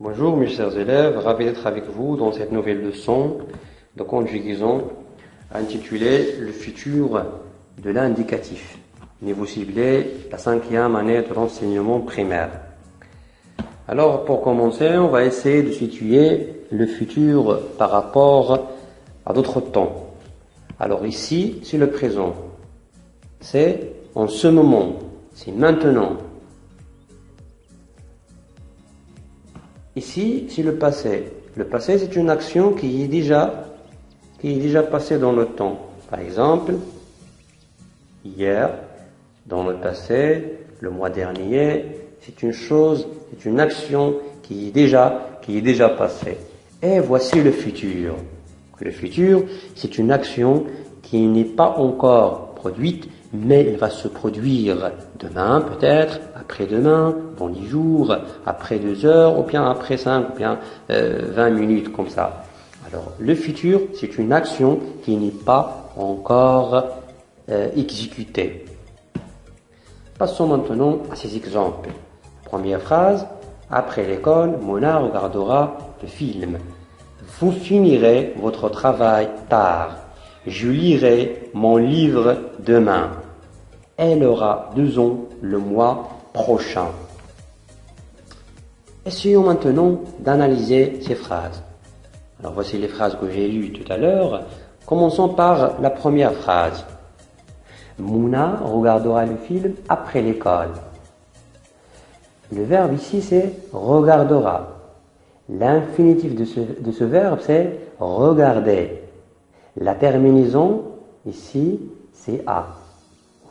Bonjour mes chers élèves, ravi d'être avec vous dans cette nouvelle leçon de conjugaison intitulée Le futur de l'indicatif. Niveau ciblé, la 5e année de l'enseignement primaire. Alors pour commencer, on va essayer de situer le futur par rapport à d'autres temps. Alors ici, c'est le présent. C'est en ce moment, c'est maintenant. Ici, c'est le passé. Le passé, c'est une action qui est déjà passée dans le temps. Par exemple, hier, dans le passé, le mois dernier, c'est une action qui est déjà passée. Et voici le futur. Le futur, c'est une action qui n'est pas encore produite, mais elle va se produire demain peut-être, après-demain, dans 10 jours, après 2 heures, ou bien après 5, ou bien 20 minutes, comme ça. Alors, le futur, c'est une action qui n'est pas encore exécutée. Passons maintenant à ces exemples. Première phrase, après l'école, Mona regardera le film. Vous finirez votre travail tard. Je lirai mon livre demain. Elle aura 2 ans le mois prochain. Essayons maintenant d'analyser ces phrases. Alors voici les phrases que j'ai lues tout à l'heure. Commençons par la première phrase. Mouna regardera le film après l'école. Le verbe ici c'est regardera. L'infinitif de ce verbe c'est regarder. La terminaison ici c'est a.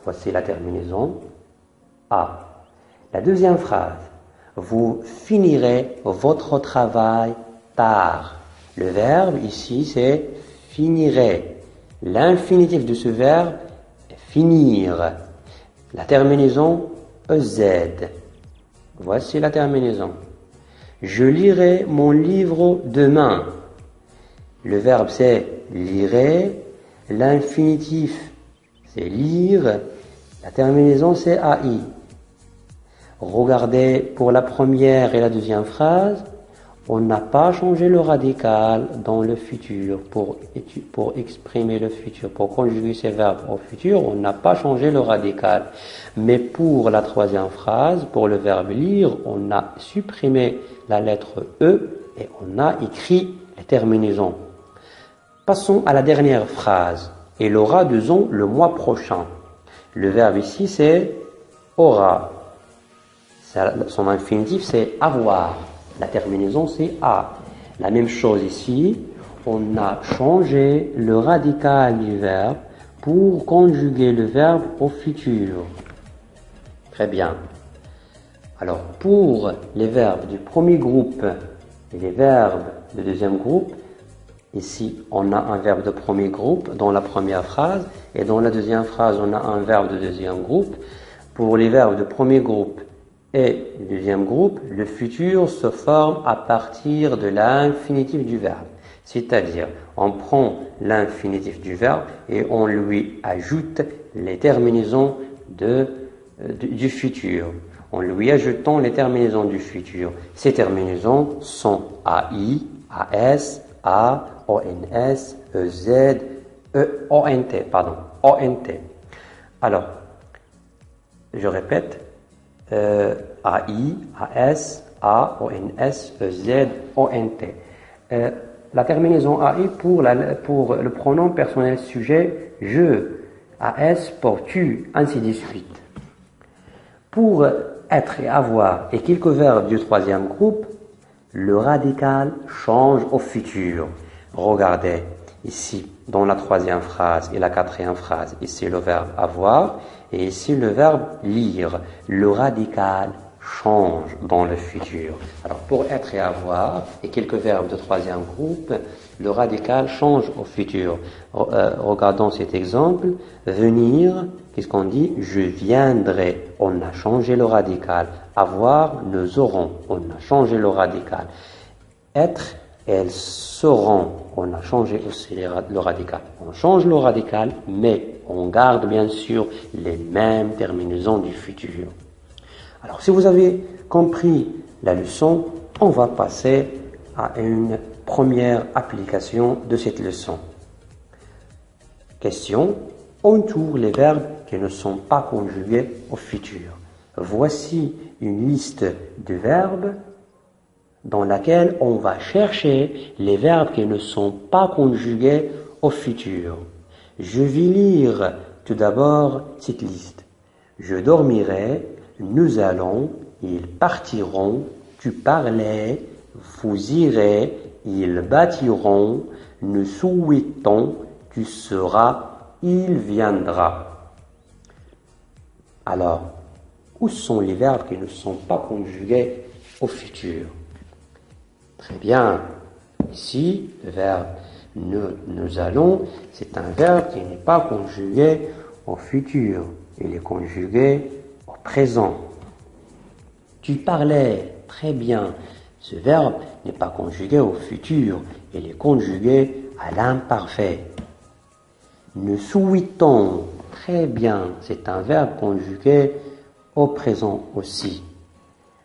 Voici la terminaison a. La deuxième phrase. Vous finirez votre travail tard. Le verbe ici c'est finirez. L'infinitif de ce verbe est finir. La terminaison ez. Voici la terminaison. Je lirai mon livre demain. Le verbe c'est lirai. L'infinitif c'est lire. La terminaison c'est ai. Regardez pour la première et la deuxième phrase. On n'a pas changé le radical dans le futur pour exprimer le futur. Pour conjuguer ces verbes au futur, on n'a pas changé le radical. Mais pour la troisième phrase, pour le verbe lire, on a supprimé la lettre E et on a écrit les terminaisons. Passons à la dernière phrase. Elle aura 2 ans le mois prochain. Le verbe ici c'est aura. Son infinitif c'est avoir. La terminaison c'est a. La même chose ici, on a changé le radical du verbe pour conjuguer le verbe au futur. Très bien. Alors pour les verbes du premier groupe et les verbes du deuxième groupe, ici on a un verbe de premier groupe dans la première phrase et dans la deuxième phrase on a un verbe de deuxième groupe. Pour les verbes de premier groupe et le deuxième groupe, le futur se forme à partir de l'infinitif du verbe. C'est-à-dire, on prend l'infinitif du verbe et on lui ajoute les terminaisons du futur. En lui ajoutant les terminaisons du futur. Ces terminaisons sont AI, AS, A, ONS, EZ, ONT. Alors, je répète. AI, AS, A, ONS, EZ, ONT. La terminaison AI pour le pronom personnel sujet, je, AS pour tu, ainsi de suite. Pour être et avoir et quelques verbes du troisième groupe, le radical change au futur. Regardez, ici, dans la troisième phrase et la quatrième phrase, ici le verbe avoir et ici le verbe lire. Le radical change dans le futur. Alors pour être et avoir et quelques verbes de troisième groupe, le radical change au futur. Regardons cet exemple. Venir, qu'est-ce qu'on dit? Je viendrai. On a changé le radical. Avoir, nous aurons. On a changé le radical. Être, elles seront. On a changé aussi le radical. On change le radical, mais on garde bien sûr les mêmes terminaisons du futur. Alors si vous avez compris la leçon, on va passer à une première application de cette leçon. Question. Entoure les verbes qui ne sont pas conjugués au futur. Voici une liste de verbes dans laquelle on va chercher les verbes qui ne sont pas conjugués au futur. Je vais lire tout d'abord cette liste. Je dormirai, nous allons, ils partiront, tu parlais, vous irez, ils bâtiront, nous souhaitons, tu seras, il viendra. Alors, où sont les verbes qui ne sont pas conjugués au futur? Très bien. Ici, le verbe nous allons, c'est un verbe qui n'est pas conjugué au futur. Il est conjugué au présent. Tu parlais, très bien. Ce verbe n'est pas conjugué au futur. Il est conjugué à l'imparfait. Nous souhaitons, très bien. C'est un verbe conjugué au présent aussi.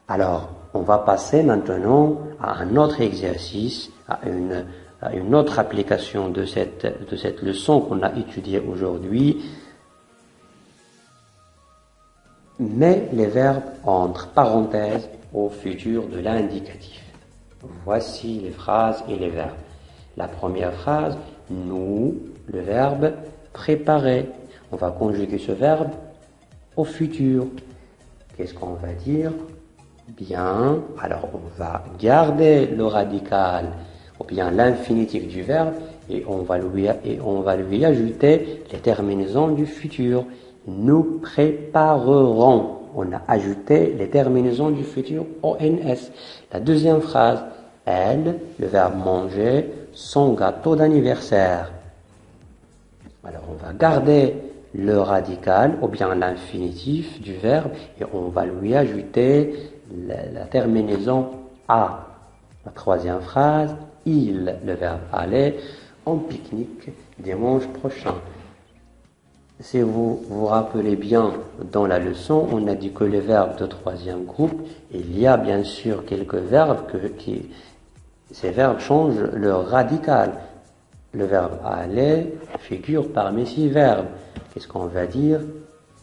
Alors, on va passer maintenant à un autre exercice, à une autre application de cette leçon qu'on a étudiée aujourd'hui. Mets les verbes entre parenthèses au futur de l'indicatif. Voici les phrases et les verbes. La première phrase, nous, le verbe préparer. On va conjuguer ce verbe au futur. Qu'est-ce qu'on va dire? Bien, alors on va garder le radical ou bien l'infinitif du verbe et on va lui ajouter les terminaisons du futur. Nous préparerons. On a ajouté les terminaisons du futur ONS. La deuxième phrase, elle, le verbe manger, son gâteau d'anniversaire. Alors on va garder le radical ou bien l'infinitif du verbe et on va lui ajouter la terminaison A. La troisième phrase, il, le verbe aller, en pique-nique dimanche prochain. Si vous vous rappelez bien, dans la leçon, on a dit que les verbes de troisième groupe, il y a bien sûr quelques verbes ces verbes changent leur radical. Le verbe aller figure parmi 6 verbes. Qu'est-ce qu'on va dire?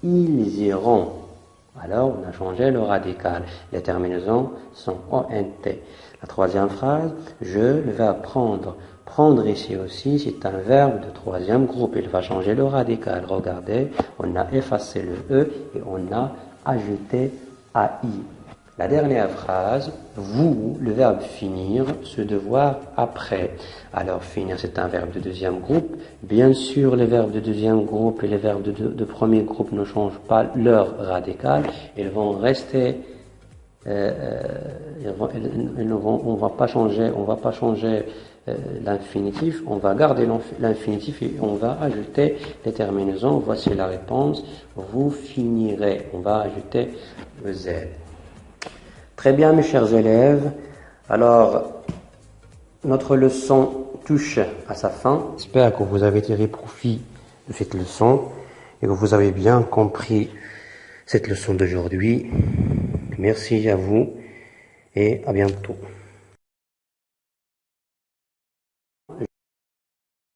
Ils iront. Alors, on a changé le radical. Les terminaisons sont ONT. La troisième phrase, le verbe prendre. Prendre ici aussi, c'est un verbe de troisième groupe. Il va changer le radical. Regardez, on a effacé le E et on a ajouté AI. La dernière phrase, vous, le verbe finir, ce devoir après. Alors, finir, c'est un verbe de deuxième groupe. Bien sûr, les verbes de deuxième groupe et les verbes de premier groupe ne changent pas leur radical. Ils vont rester, on va pas changer l'infinitif, on va garder l'infinitif et on va ajouter les terminaisons. Voici la réponse. Vous finirez. On va ajouter le Z. Très bien, mes chers élèves. Alors, notre leçon touche à sa fin. J'espère que vous avez tiré profit de cette leçon et que vous avez bien compris cette leçon d'aujourd'hui. Merci à vous et à bientôt.